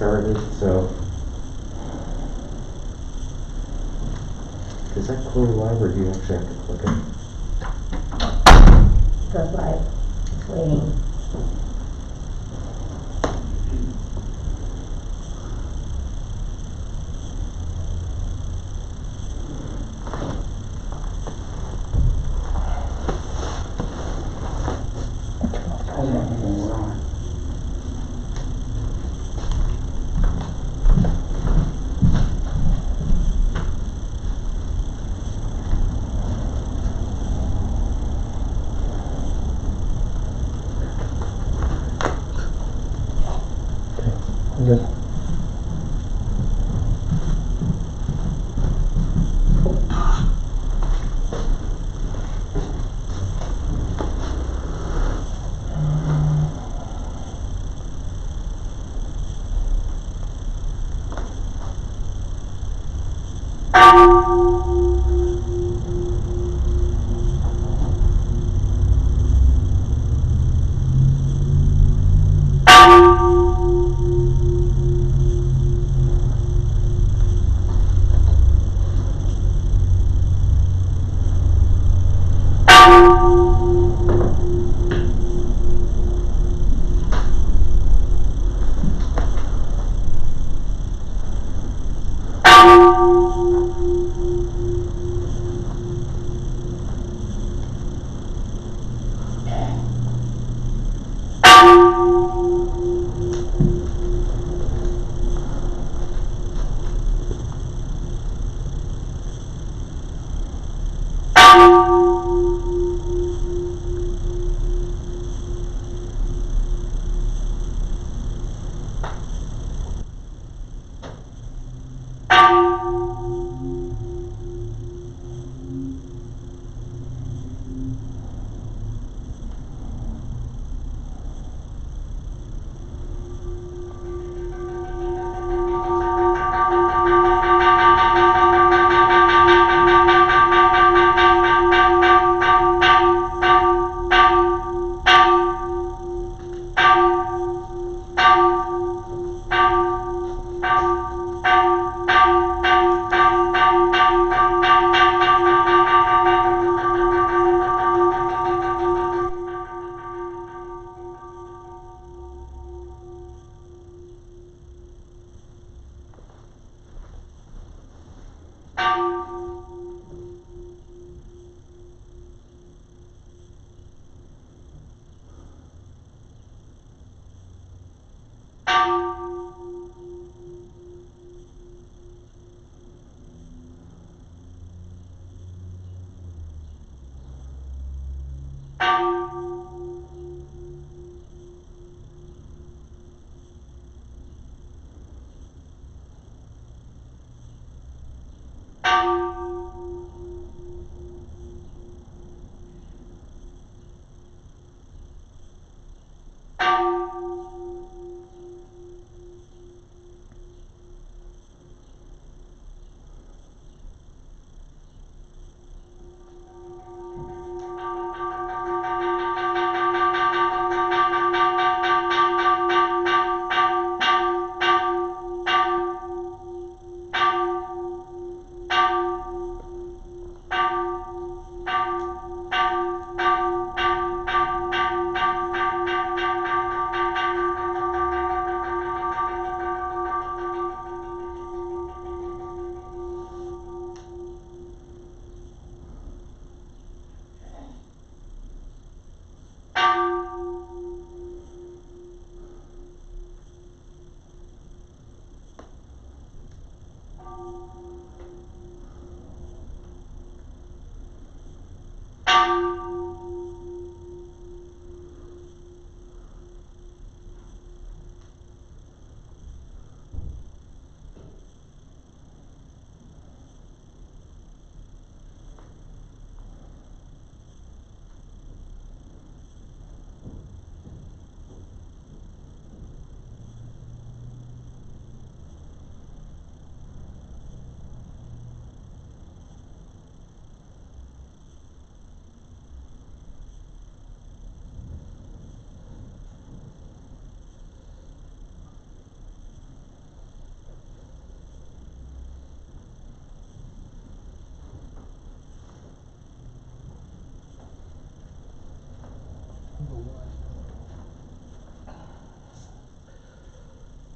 started, so. Does that go live or do you actually have to click it? Goes live. It's waiting. Good.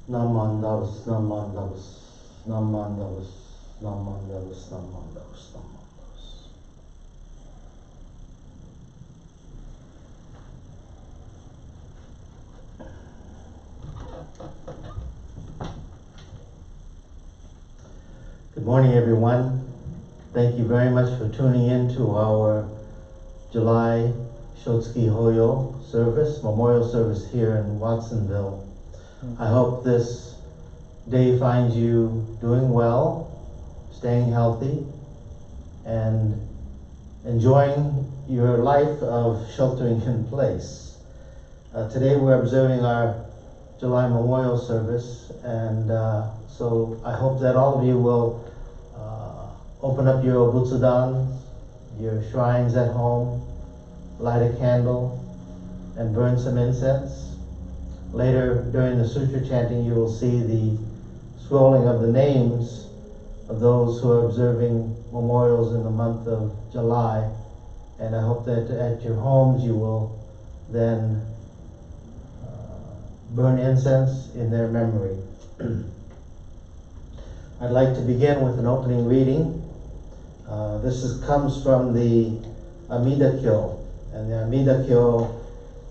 Namandavas, namandavas, namandavas, namandavas, namandavas, namandavas. Good morning, everyone. Thank you very much for tuning in to our July Shotsuki Hoyo service, memorial service here in Watsonville. I hope this day finds you doing well, staying healthy, and enjoying your life of sheltering in place. Today we're observing our July memorial service, and so I hope that all of you will open up your obutsudan, your shrines at home, light a candle, and burn some incense. Later, during the sutra chanting, you will see the scrolling of the names of those who are observing memorials in the month of July. And I hope that at your homes you will then burn incense in their memory. I'd like to begin with an opening reading. Comes from the Amida Kyo, and the Amida Kyo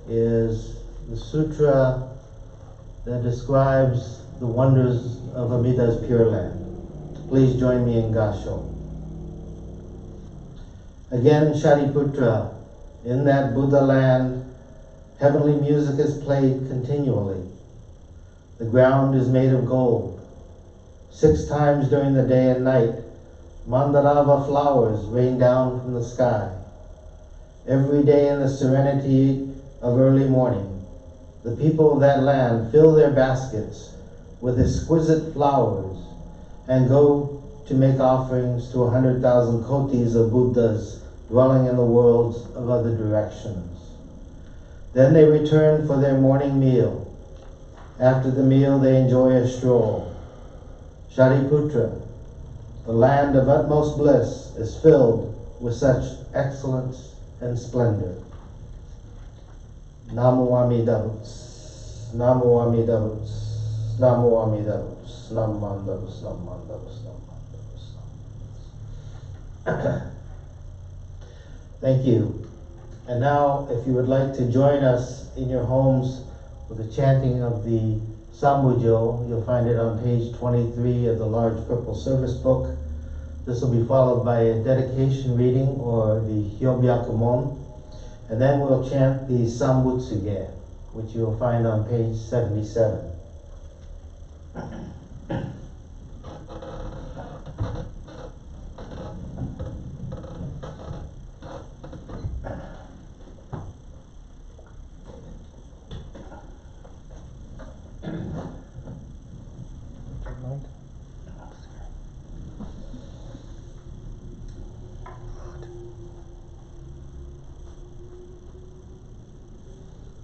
is the sutra that describes the wonders of Amida's Pure Land. Please join me in Gasho. Again, Shariputra, in that Buddha land, heavenly music is played continually. The ground is made of gold. 6 times during the day and night, Mandarava flowers rain down from the sky. Every day in the serenity of early morning, the people of that land fill their baskets with exquisite flowers and go to make offerings to 100,000 kotis of Buddhas dwelling in the worlds of other directions. Then they return for their morning meal. After the meal, they enjoy a stroll. Shariputra, the land of utmost bliss, is filled with such excellence and splendor. Namo Amida Butsu, Namo Amida Butsu, Namo Amida Butsu, Namanda Butsu, Namanda Butsu, Namanda Butsu. Thank you. And now, if you would like to join us in your homes with the chanting of the Sambujo, you'll find it on page 23 of the large purple service book. This will be followed by a dedication reading, or the Hyobyakumon, and then we'll chant the Sambutsuge, which you'll find on page 77.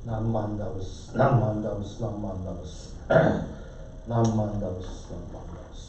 Namandavas, Namandavas, Namandavas, Namandavas, Namandavas.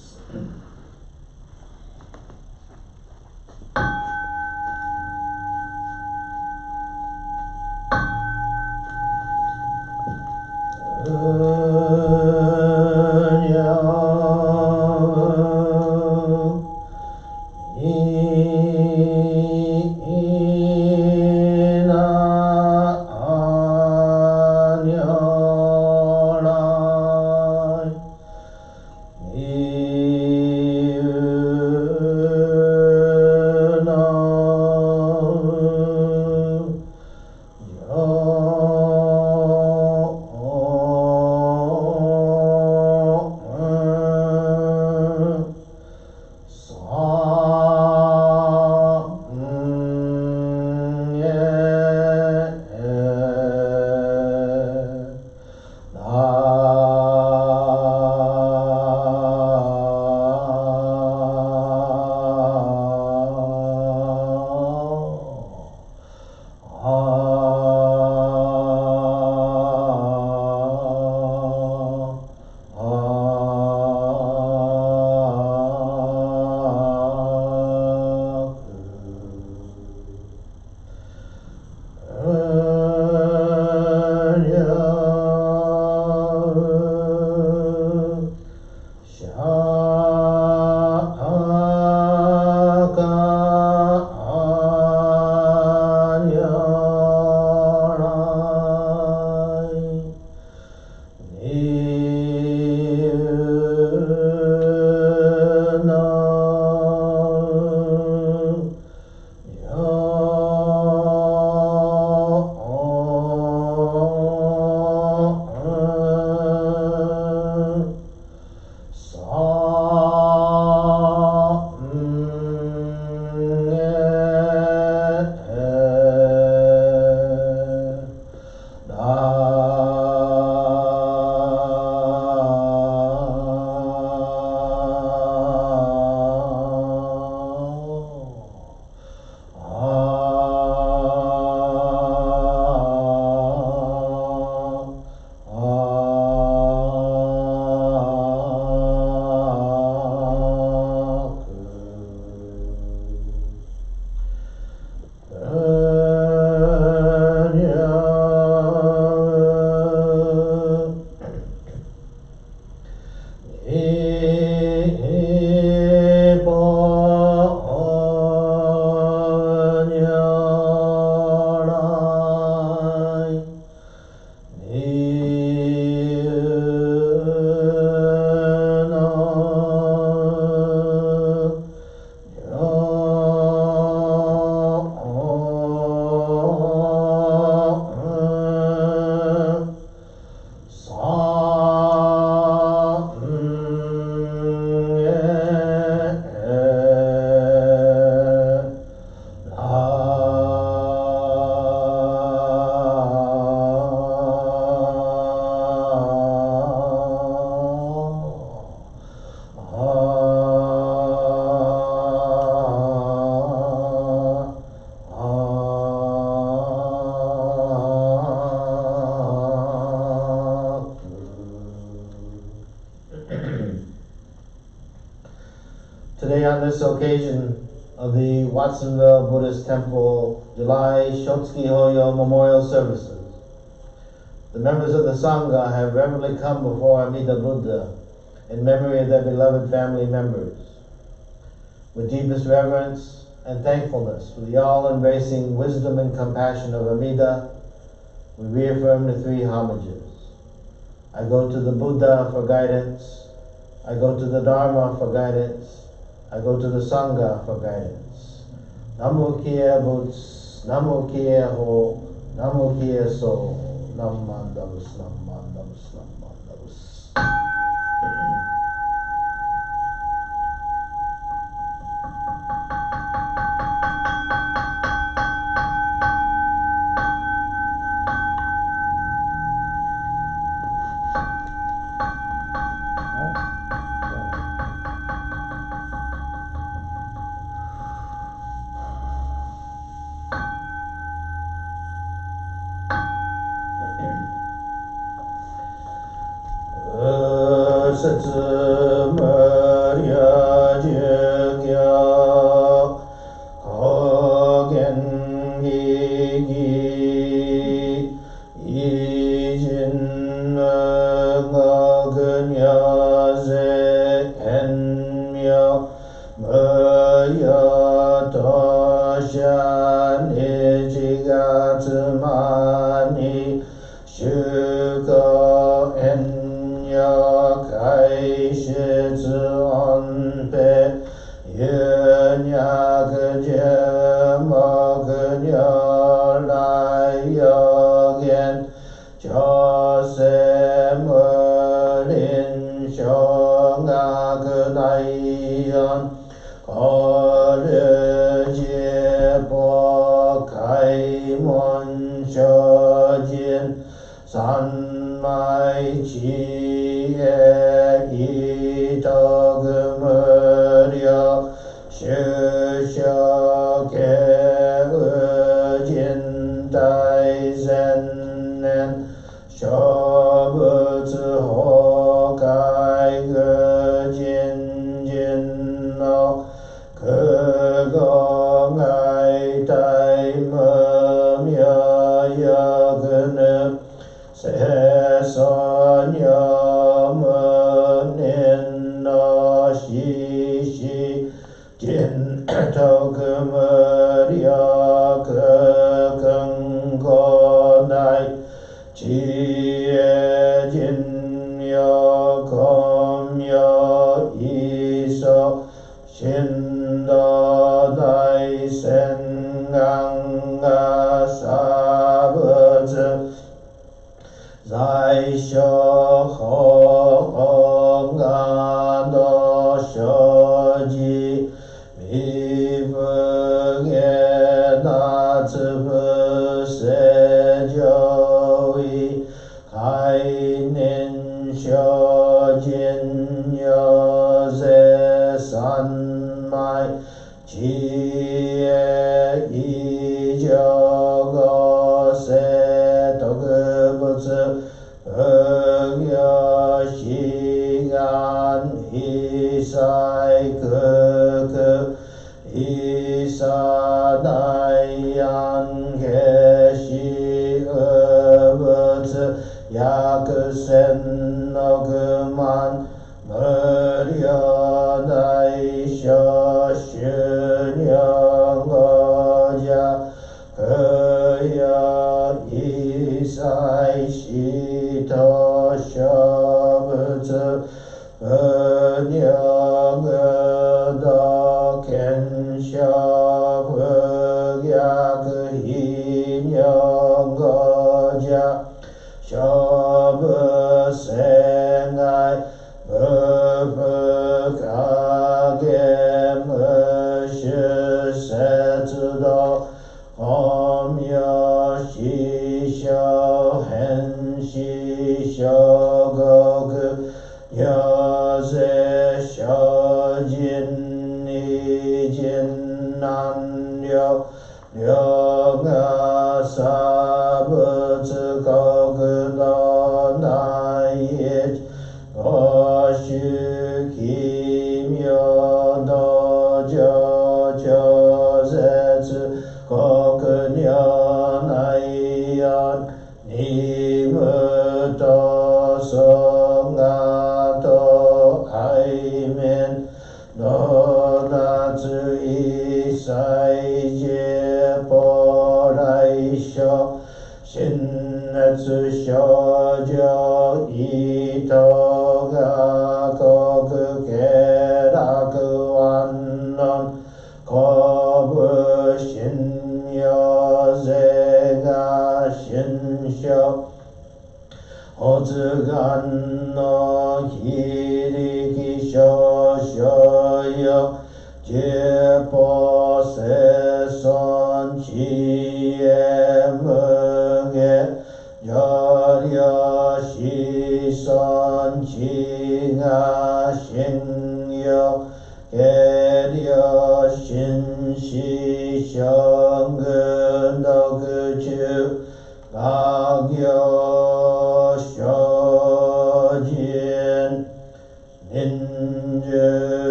Today, on this occasion of the Watsonville Buddhist Temple July Shotsuki Hoyo Memorial Services, the members of the Sangha have reverently come before Amida Buddha in memory of their beloved family members. With deepest reverence and thankfulness for the all-embracing wisdom and compassion of Amida, we reaffirm the three homages. I go to the Buddha for guidance. I go to the Dharma for guidance. I go to the Sangha for guidance. Namo Kie Boots, Namo Kie Ho, Namo Kie So, Nam Mandavus, Nam Mandavus, Nam Mandavus.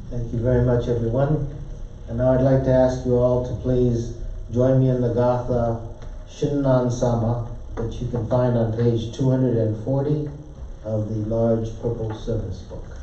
Thank you very much, everyone. And now I'd like to ask you all to please join me in the Gatha Shinnan Sama that you can find on page 240 of the large purple service book.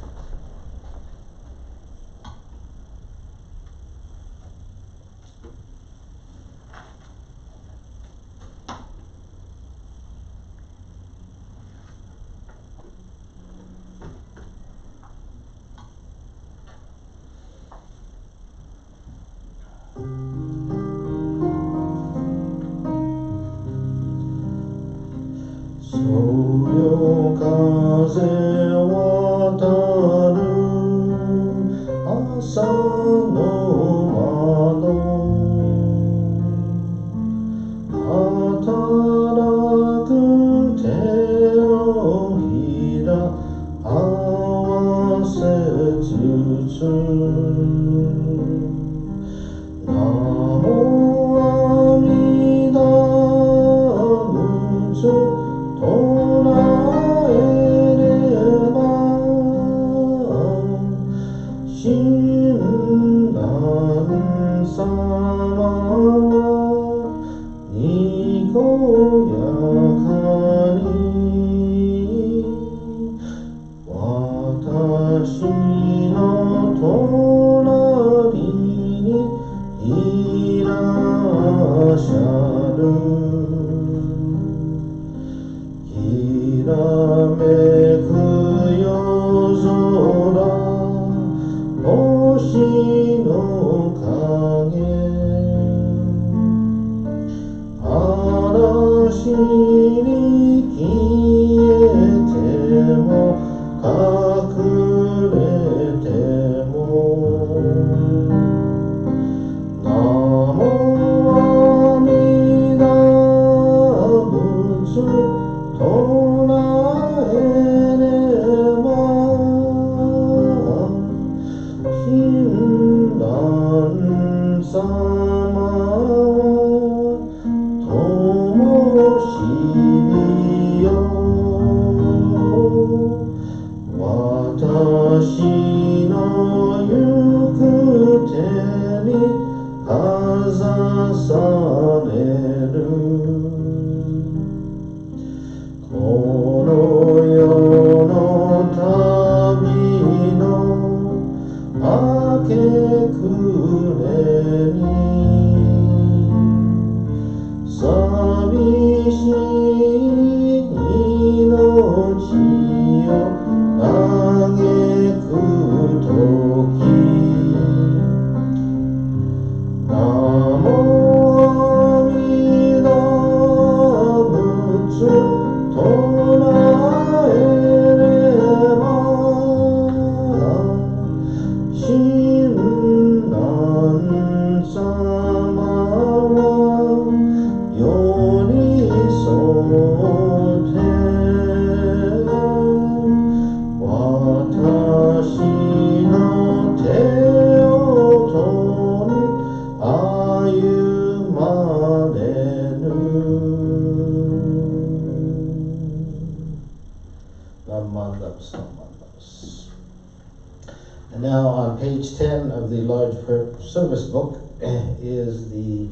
And now on page 10 of the large service book is the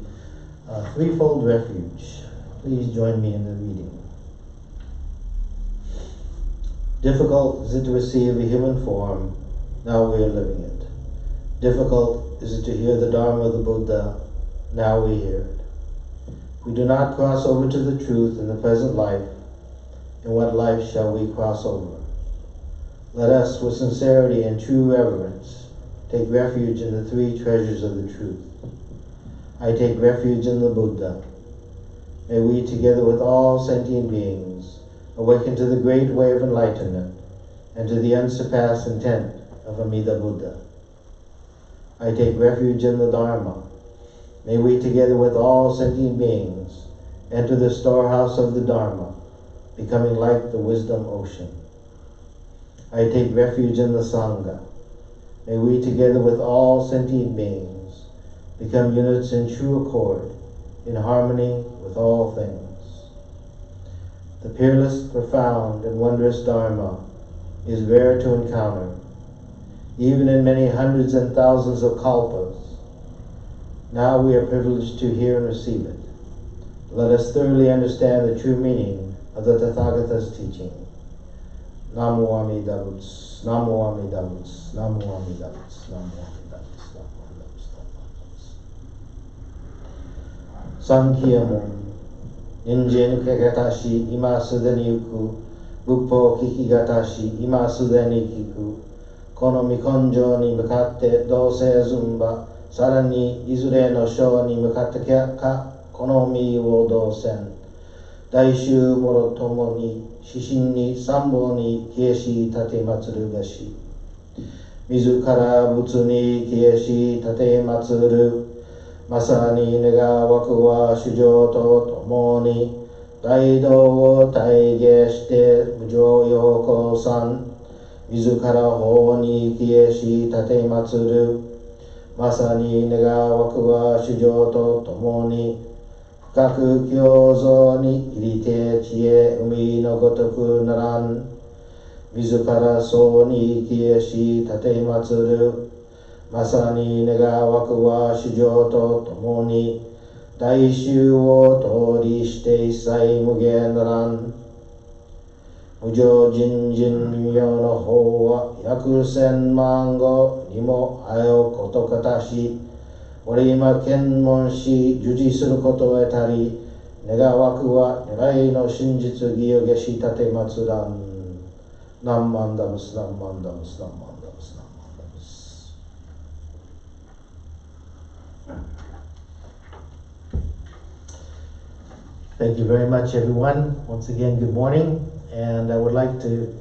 threefold refuge. Please join me in the reading. Difficult is it to receive a human form, now we are living it. Difficult is it to hear the Dharma of the Buddha, now we hear it. We do not cross over to the truth in the present life. In what life shall we cross over? Let us, with sincerity and true reverence, take refuge in the three treasures of the truth. I take refuge in the Buddha. May we, together with all sentient beings, awaken to the great way of enlightenment and to the unsurpassed intent of Amida Buddha. I take refuge in the Dharma. May we, together with all sentient beings, enter the storehouse of the Dharma, becoming like the wisdom ocean. I take refuge in the Sangha. May we, together with all sentient beings, become units in true accord, in harmony with all things. The peerless, profound, and wondrous Dharma is rare to encounter, even in many hundreds and thousands of kalpas. Now we are privileged to hear and receive it. Let us thoroughly understand the true meaning of the Tathagata's teaching. Namo Amida Butsu, Namo Amida Butsu, Namo Amida Butsu, Namo Amida Butsu, Namo Amida Butsu, Namo Amida Butsu. Sankiyamon, Ninja Nukegatashi, Ima Sudeni Yuku, Buppo Kikigatashi, Ima Sudeni Kiku, Kono Mikonjo ni Mukatte Dose Zumba, Sarani Izure no Sho ni Mukatte Ka, Kono Mi wo Dosen, Daishu Moro Tomo ni, Shishin ni Sambo ni Kieshi Tate Matsuru Gashi. Mizu kara butsu ni Kieshi Tate Matsuru, Masani nega waku wa shujo to tomo ni, Daido wo taige shite mujo yoko san, Mizu kara ho ni Kieshi Tate Matsuru, Masani nega waku wa shujo to tomo ni, Kaku kyozo ni irite chie umi no gotoku naran, Mizu kara so ni Kieshi Tate Matsuru, Masani nega waku wa shujo to tomo ni, Daishu wo tori shite isai mugen naran, Mujo jin jin mimyo no ho wa yaku sen mango ni mo ayo koto katashi, Orima kenmon shi juji suru koto e tari, nega waku wa nerai no shinjitsu giyo geshi tate matsuran. Nammandamus, nammandamus, nammandamus, nammandamus. Thank you very much, everyone. Once again, good morning. And I would like to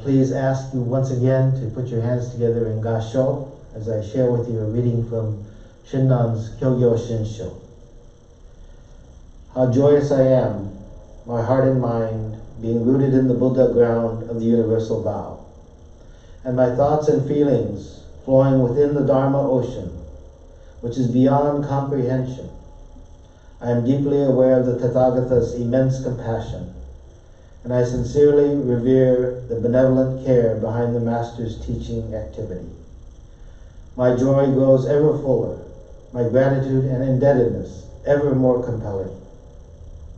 please ask you once again to put your hands together in Gasho as I share with you a reading from Shinnan's Kyogyo Shinsho. How joyous I am, my heart and mind, being rooted in the Buddha ground of the universal vow, and my thoughts and feelings flowing within the Dharma ocean, which is beyond comprehension. I am deeply aware of the Tathagata's immense compassion, and I sincerely revere the benevolent care behind the Master's teaching activity. My joy grows ever fuller, my gratitude and indebtedness ever more compelling.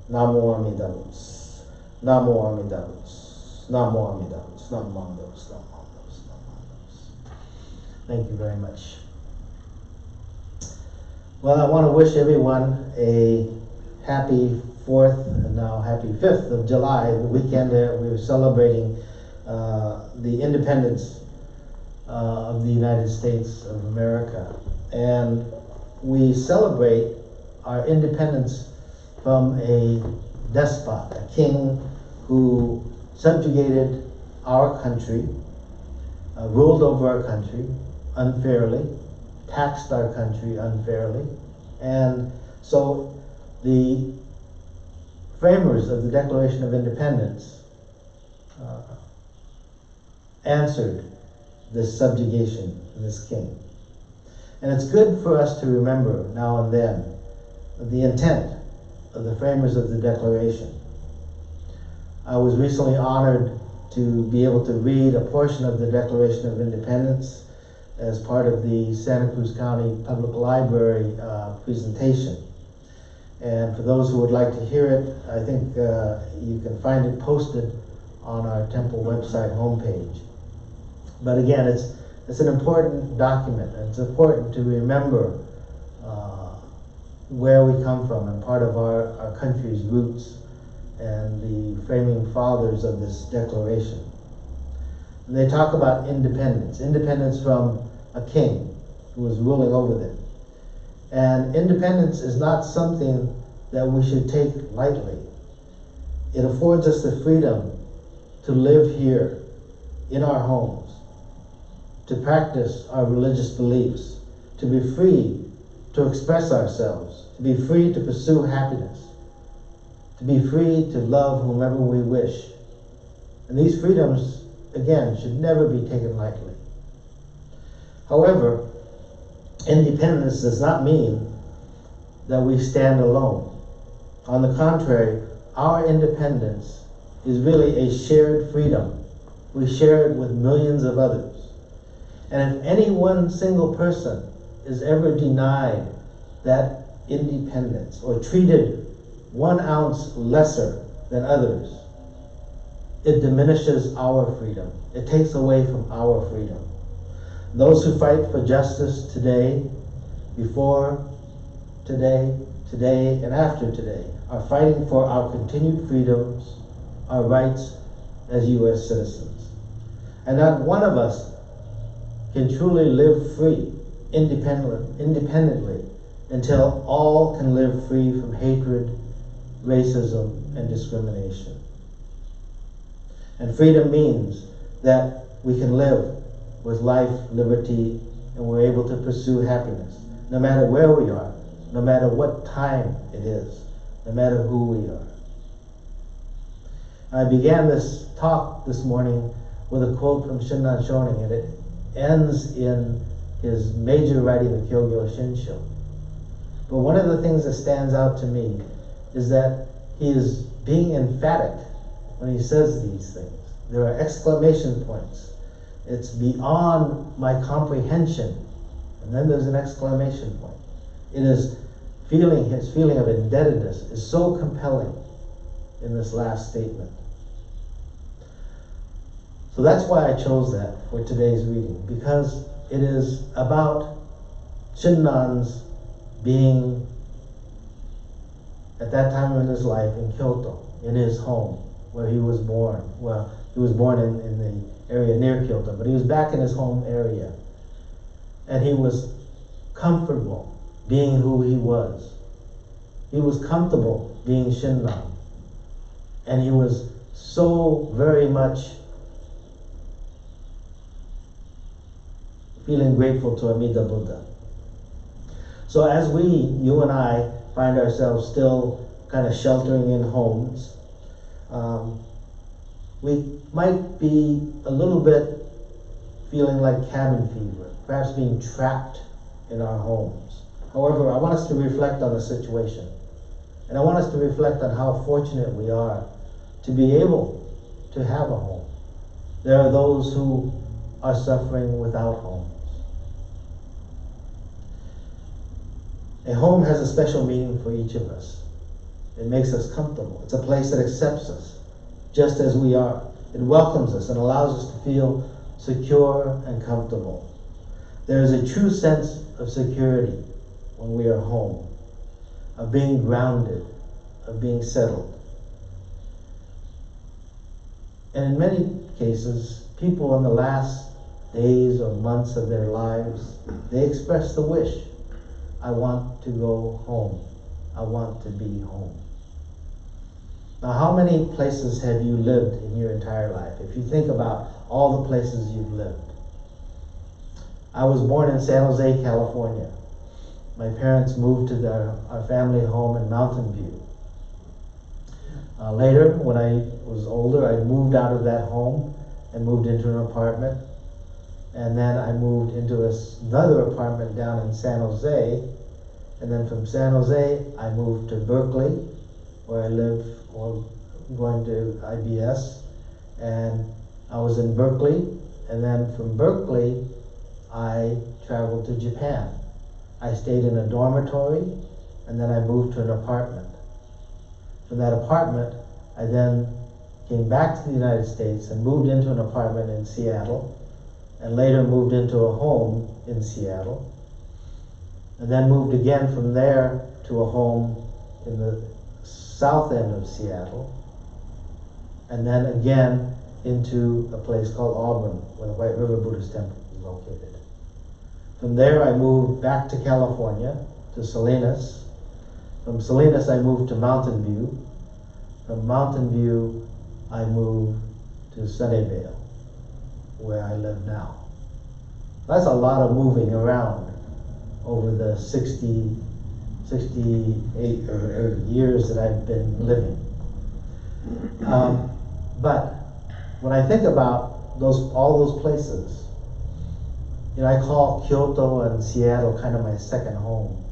Namo Amida Butsu, Namo Amida Butsu, Namo Amida Butsu, Namo Amida Butsu, Namo Amida Butsu, Namo Amida Butsu. Thank you very much. Well, I want to wish everyone a happy 4th and now happy 5th of July, the weekend that we're celebrating the independence of the United States of America. And we celebrate our independence from a despot, a king who subjugated our country, ruled over our country unfairly, taxed our country unfairly. And so the framers of the Declaration of Independence answered this subjugation, this king. And it's good for us to remember now and then the intent of the framers of the Declaration. I was recently honored to be able to read a portion of the Declaration of Independence as part of the Santa Cruz County Public Library presentation. And for those who would like to hear it, I think you can find it posted on our temple website homepage. But again, it's an important document, and it's important to remember where we come from and part of our country's roots and the framing fathers of this declaration. And they talk about independence from a king who was ruling over them. And independence is not something that we should take lightly. It affords us the freedom to live here in our homes, to practice our religious beliefs, to be free to express ourselves, to be free to pursue happiness, to be free to love whomever we wish. And these freedoms, again, should never be taken lightly. However, independence does not mean that we stand alone. On the contrary, our independence is really a shared freedom. We share it with millions of others. And if any one single person is ever denied that independence or treated 1 ounce lesser than others, it diminishes our freedom. It takes away from our freedom. Those who fight for justice today, before today, today, and after today are fighting for our continued freedoms, our rights as U.S. citizens. And not one of us can truly live free, independently, until all can live free from hatred, racism, and discrimination. And freedom means that we can live with life, liberty, and we're able to pursue happiness, no matter where we are, no matter what time it is, no matter who we are. I began this talk this morning with a quote from Shinran Shonin, and it ends in his major writing, the Kyogyo Shinsho. But one of the things that stands out to me is that he is being emphatic when he says these things. There are exclamation points. It's beyond my comprehension. And then there's an exclamation point. It is his feeling of indebtedness is so compelling in this last statement. So that's why I chose that for today's reading, because it is about Shinnan's being, at that time in his life, in Kyoto, in his home, where he was born. Well, he was born in the area near Kyoto, but he was back in his home area. And he was comfortable being who he was. He was comfortable being Shinran. And he was so very much feeling grateful to Amida Buddha. So as you and I, find ourselves still kind of sheltering in homes, we might be a little bit feeling like cabin fever, perhaps being trapped in our homes. However, I want us to reflect on the situation. And I want us to reflect on how fortunate we are to be able to have a home. There are those who are suffering without homes. A home has a special meaning for each of us. It makes us comfortable. It's a place that accepts us just as we are. It welcomes us and allows us to feel secure and comfortable. There is a true sense of security when we are home, of being grounded, of being settled. And in many cases, people in the last days or months of their lives, they express the wish, I want to go home. I want to be home. Now, how many places have you lived in your entire life? If you think about all the places you've lived. I was born in San Jose, California. My parents moved to our family home in Mountain View. Later, when I was older, I moved out of that home and moved into an apartment. And then I moved into another apartment down in San Jose. And then from San Jose, I moved to Berkeley, where I live, or going to IBS. And I was in Berkeley. And then from Berkeley, I traveled to Japan. I stayed in a dormitory, and then I moved to an apartment. From that apartment, I then came back to the United States and moved into an apartment in Seattle, and later moved into a home in Seattle, and then moved again from there to a home in the south end of Seattle, and then again into a place called Auburn, where the White River Buddhist Temple is located. From there, I moved back to California, to Salinas. From Salinas, I moved to Mountain View. From Mountain View, I moved to Sunnyvale, where I live now. That's a lot of moving around over the 68 years that I've been living. But when I think about all those places, I call Kyoto and Seattle kind of my second home.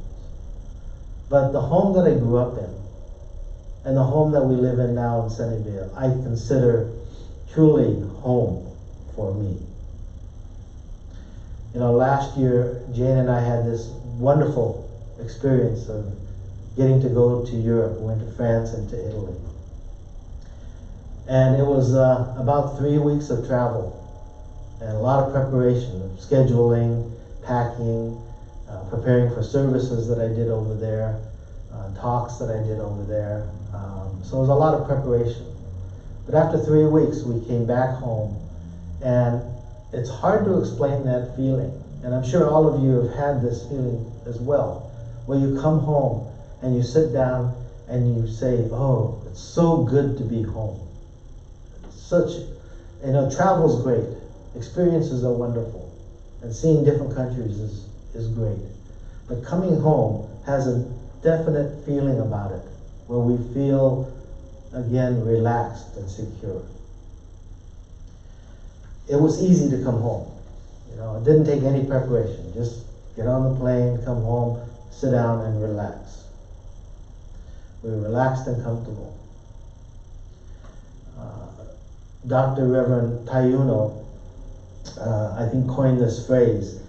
But the home that I grew up in, and the home that we live in now in Sunnyvale, I consider truly home for me. Last year, Jane and I had this wonderful experience of getting to go to Europe. We went to France and to Italy. And it was about 3 weeks of travel and a lot of preparation, scheduling, packing, preparing for services that I did over there, talks that I did over there. So it was a lot of preparation. But after 3 weeks, we came back home, and it's hard to explain that feeling. And I'm sure all of you have had this feeling as well, where you come home and you sit down and you say, oh, it's so good to be home. Travel's great. Experiences are wonderful. And seeing different countries is great. But coming home has a definite feeling about it, where we feel, again, relaxed and secure. It was easy to come home. It didn't take any preparation. Just get on the plane, come home, sit down and relax. We were relaxed and comfortable. Dr. Reverend Tayuno, I think, coined this phrase,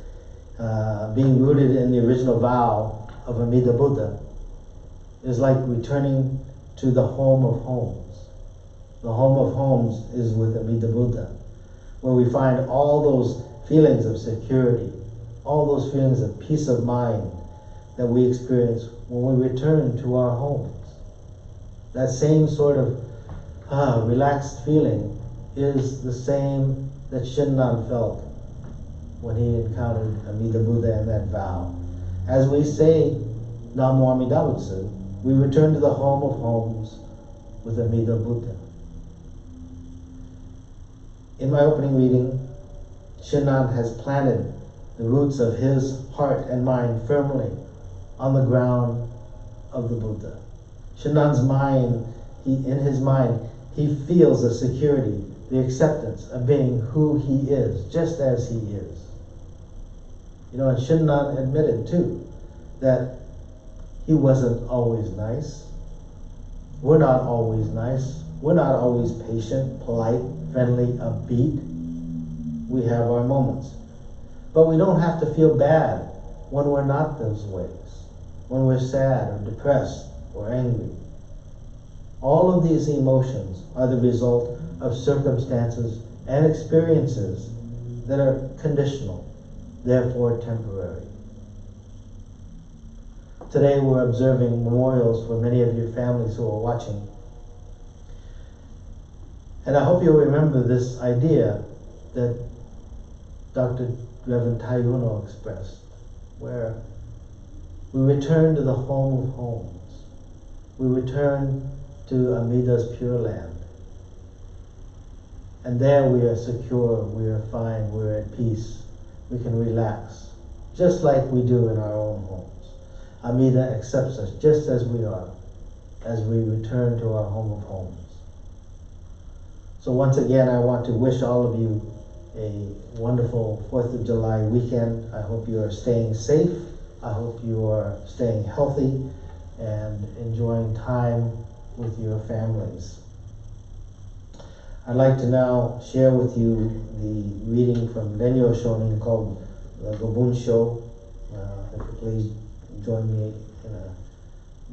being rooted in the original vow of Amida Buddha is like returning to the home of homes. The home of homes is with Amida Buddha, where we find all those feelings of security, all those feelings of peace of mind that we experience when we return to our homes. That same sort of relaxed feeling is the same that Shinran felt when he encountered Amida Buddha and that vow. As we say Namo Amida Butsu, we return to the home of homes with Amida Buddha. In my opening reading, Shinran has planted the roots of his heart and mind firmly on the ground of the Buddha. Shinran's mind, in his mind, he feels the security, the acceptance of being who he is, just as he is. And Shinran admitted too that he wasn't always nice. We're not always nice. We're not always patient, polite, friendly, upbeat. We have our moments. But we don't have to feel bad when we're not those ways, when we're sad or depressed or angry. All of these emotions are the result of circumstances and experiences that are conditional, therefore temporary. Today we're observing memorials for many of your families who are watching. And I hope you'll remember this idea that Dr. Reverend Tayuno expressed, where we return to the home of homes. We return to Amida's Pure Land. And there we are secure, we are fine, we're at peace. We can relax, just like we do in our own homes. Amida accepts us just as we are, as we return to our home of homes. So once again, I want to wish all of you a wonderful 4th of July weekend. I hope you are staying safe. I hope you are staying healthy and enjoying time with your families. I'd like to now share with you the reading from Renyo Shonin called the Gobunsho. If you please join me in a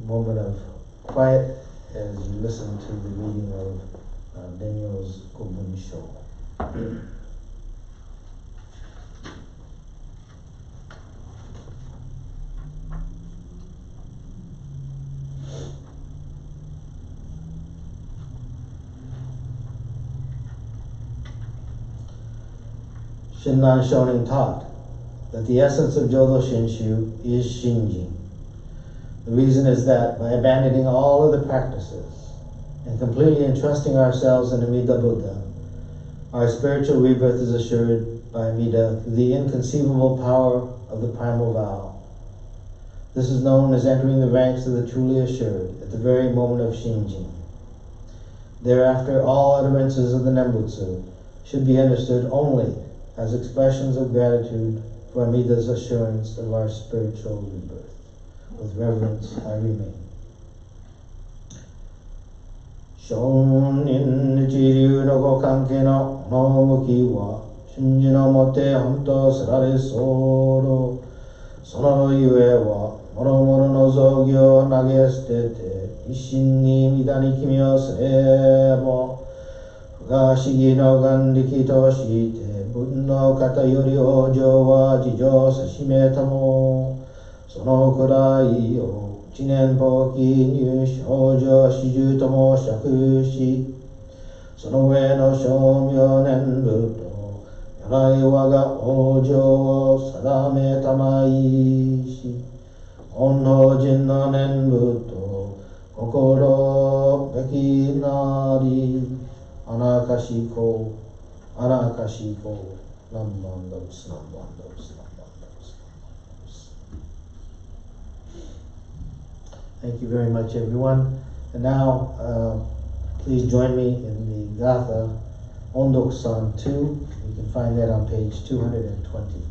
moment of quiet as you listen to the reading of Renyo's Gobunsho. Shinran Shonin taught that the essence of Jodo Shinshu is Shinjin. The reason is that by abandoning all other practices and completely entrusting ourselves in Amida Buddha, our spiritual rebirth is assured by Amida through the inconceivable power of the primal vow. This is known as entering the ranks of the truly assured at the very moment of Shinjin. Thereafter, all utterances of the Nembutsu should be understood only as expressions of gratitude for Amida's assurance of our spiritual rebirth. With reverence, I remain. Shonin Jiryu no Gokanke no Nomuki wa Shinji no Mote Honto Sarare Soro Sono Yue wa Moro Moro no Zogyo Nagesete Ishin ni Midani Kimyo Serebo 我が思議の眼力として文の方より往生は事情せしめたもそのくらいを一年法記入少女四十とも釈しその上の称名年部と如来我が往生を定めたまいし本法人の念部と心べきなりアナカシコアナカシコナンバンダブスナンバンダブスナンバンダブスナンバンダブス Thank you very much everyone and now please join me in the Gatha Ondok-san 2 you can find that on page 220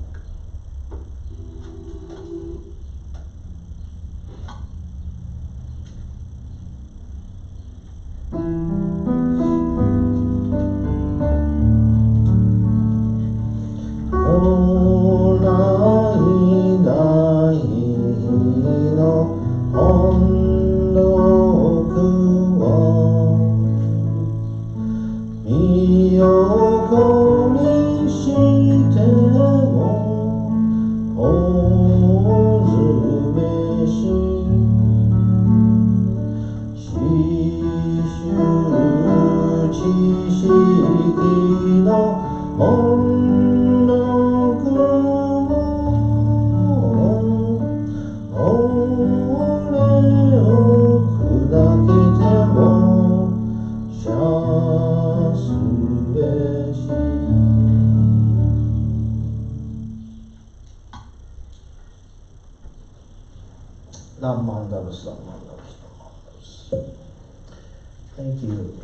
何万ダブス何万ダブス何万ダブス Thank you.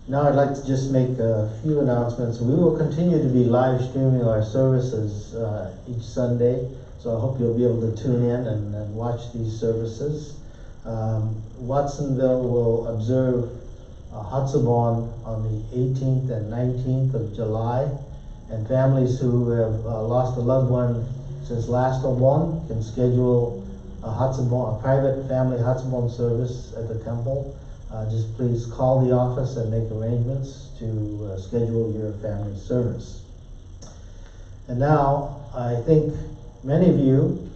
Now I'd like to just make a few announcements. We will continue to be live streaming our services each Sunday, so I hope you'll be able to tune in and watch these services. Watsonville will observe Hatsubon on the 18th and 19th of July, and families who have lost a loved one since last Obon can schedule a private family Hatsubon service at the temple. Just please call the office and make arrangements to schedule your family service. And now, I think many of you,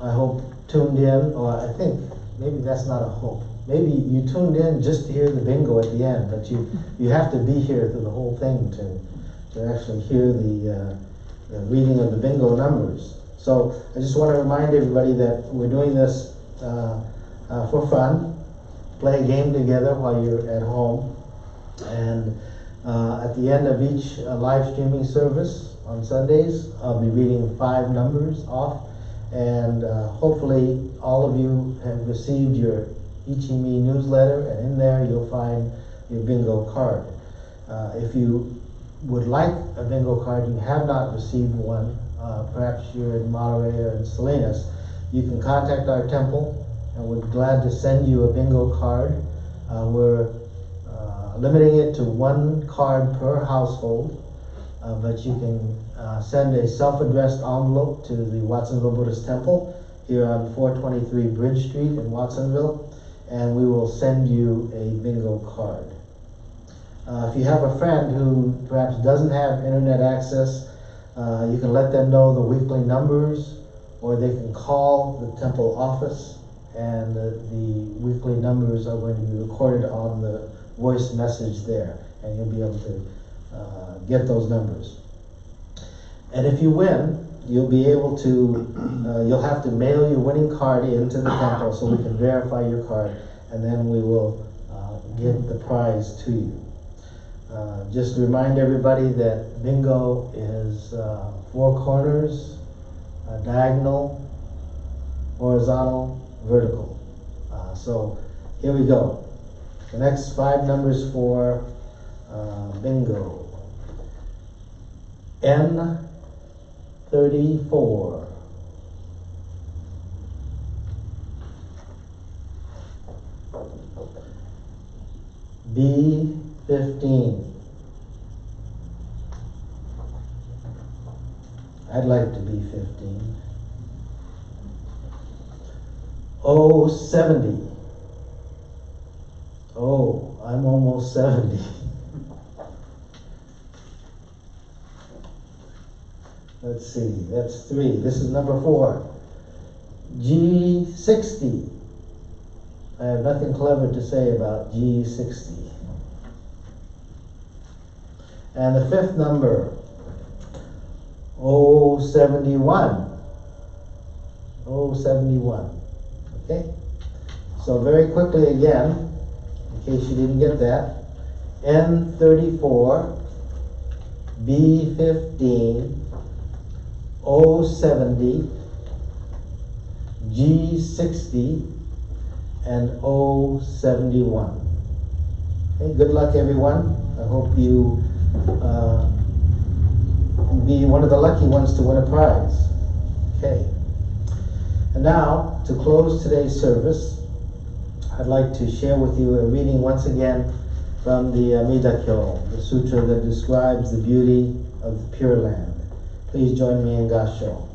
I hope, tuned in, or I think maybe that's not a hope. Maybe you tuned in just to hear the bingo at the end, but you have to be here through the whole thing to actually hear the reading of the bingo numbers. So I just want to remind everybody that we're doing this for fun. Play a game together while you're at home. And at the end of each live streaming service on Sundays, I'll be reading 5 numbers off. And hopefully all of you have received your Ichimi newsletter, and in there you'll find your bingo card. If you would like a bingo card, you have not received one, perhaps you're in Monterey or in Salinas, you can contact our temple and we're glad to send you a bingo card. We're limiting it to 1 card per household, but you can send a self-addressed envelope to the Watsonville Buddhist Temple here on 423 Bridge Street in Watsonville, and we will send you a bingo card. If you have a friend who perhaps doesn't have internet access, you can let them know the weekly numbers, or they can call the temple office, and the weekly numbers are going to be recorded on the voice message there, and you'll be able to get those numbers. And if you win, you'll be able to, you'll have to mail your winning card into the temple so we can verify your card, and then we will give the prize to you. Just to remind everybody that bingo is 4 corners, diagonal, horizontal, vertical. So here we go. The next 5 numbers for bingo. N34. B15. I'd like to be 15. O70. Oh, I'm almost 70. Let's see, that's 3. This is number 4. G60. I have nothing clever to say about G60. And the 5th number, 071. 071. Okay? So very quickly again, in case you didn't get that, N34, B15, 070, G60, and 071. Okay, good luck everyone. I hope you be one of the lucky ones to win a prize. Okay. And now, to close today's service, I'd like to share with you a reading once again from the Amida-kyo, the sutra that describes the beauty of the Pure Land. Please join me in Gasho.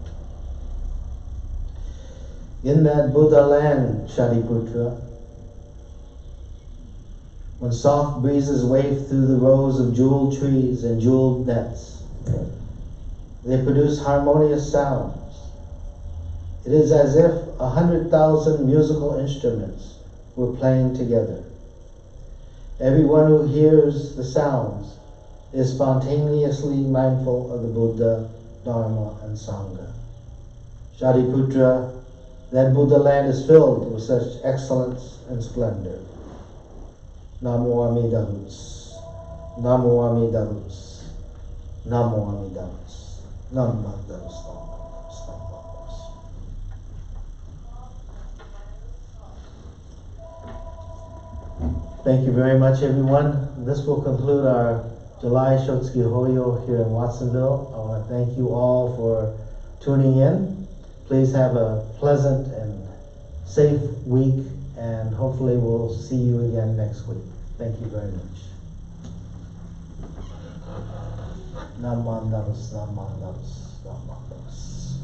In that Buddha land, Shariputra, when soft breezes wave through the rows of jeweled trees and jeweled nets, they produce harmonious sounds. It is as if 100,000 musical instruments were playing together. Everyone who hears the sounds is spontaneously mindful of the Buddha, Dharma, and Sangha. Shariputra, that Buddha land is filled with such excellence and splendor. Namo Amida Butsu. Namo Amida Butsu. Namo Amida Butsu. Namo Amida Butsu. Thank you very much, everyone. This will conclude our July Shotsuki Hoyo here in Watsonville. I want to thank you all for tuning in. Please have a pleasant and safe week, and hopefully we'll see you again next week. Thank you very much. Namandalas, namandalas, namandalas.